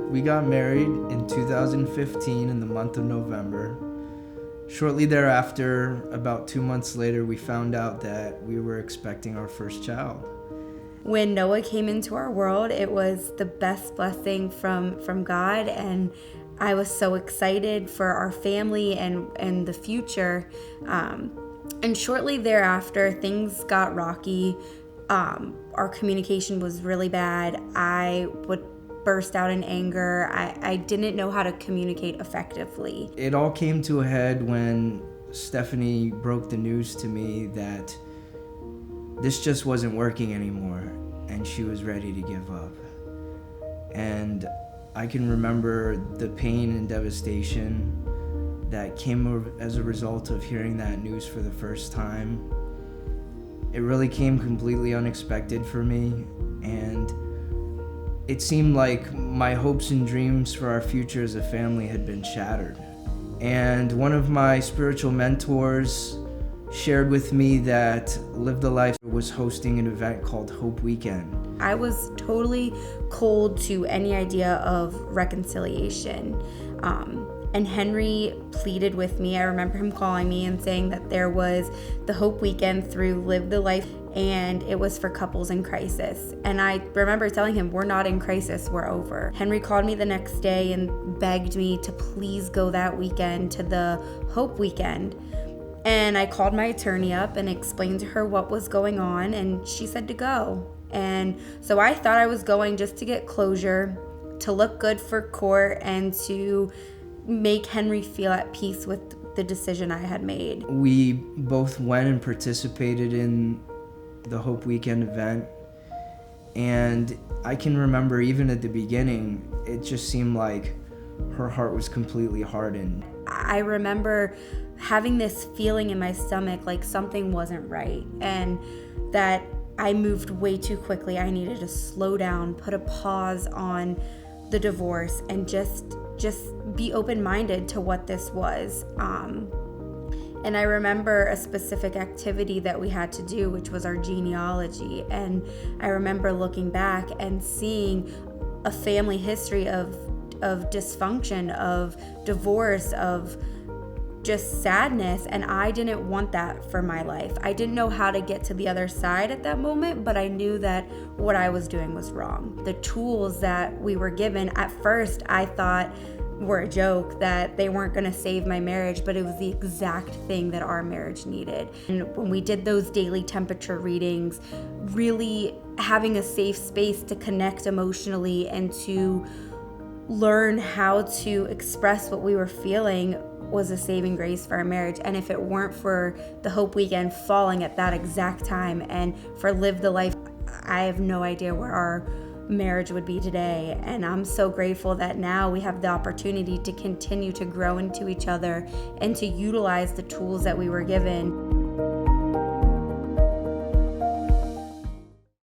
We got married in 2015 in the month of November. Shortly thereafter, about 2 months later, we found out that we were expecting our first child. When Noah came into our world, it was the best blessing from God, and I was so excited for our family and the future. And shortly thereafter, things got rocky. Our communication was really bad. I would burst out in anger. I didn't know how to communicate effectively. It all came to a head when Stephanie broke the news to me that this just wasn't working anymore, and she was ready to give up. And I can remember the pain and devastation that came as a result of hearing that news for the first time. It really came completely unexpected for me, and it seemed like my hopes and dreams for our future as a family had been shattered. And one of my spiritual mentors shared with me that Live the Life was hosting an event called Hope Weekend. I was totally cold to any idea of reconciliation. And Henry pleaded with me. I remember him calling me and saying that there was the Hope Weekend through Live the Life, and it was for couples in crisis. And I remember telling him, we're not in crisis, we're over. Henry called me the next day and begged me to please go that weekend to the Hope Weekend. And I called my attorney up and explained to her what was going on, and she said to go. And so I thought I was going just to get closure, to look good for court, and to make Henry feel at peace with the decision I had made. We both went and participated in the Hope Weekend event, and I can remember even at the beginning, it just seemed like her heart was completely hardened. I remember having this feeling in my stomach like something wasn't right, and that I moved way too quickly. I needed to slow down, put a pause on the divorce, and just be open-minded to what this was. And I remember a specific activity that we had to do, which was our genealogy. And I remember looking back and seeing a family history of dysfunction, of divorce, of just sadness, and I didn't want that for my life. I didn't know how to get to the other side at that moment, but I knew that what I was doing was wrong. The tools that we were given, at first I thought were a joke, that they weren't going to save my marriage, but it was the exact thing that our marriage needed. And when we did those daily temperature readings, really having a safe space to connect emotionally and to learn how to express what we were feeling was a saving grace for our marriage. And if it weren't for the Hope Weekend falling at that exact time, and for Live the Life, I have no idea where our marriage would be today. And I'm so grateful that now we have the opportunity to continue to grow into each other and to utilize the tools that we were given.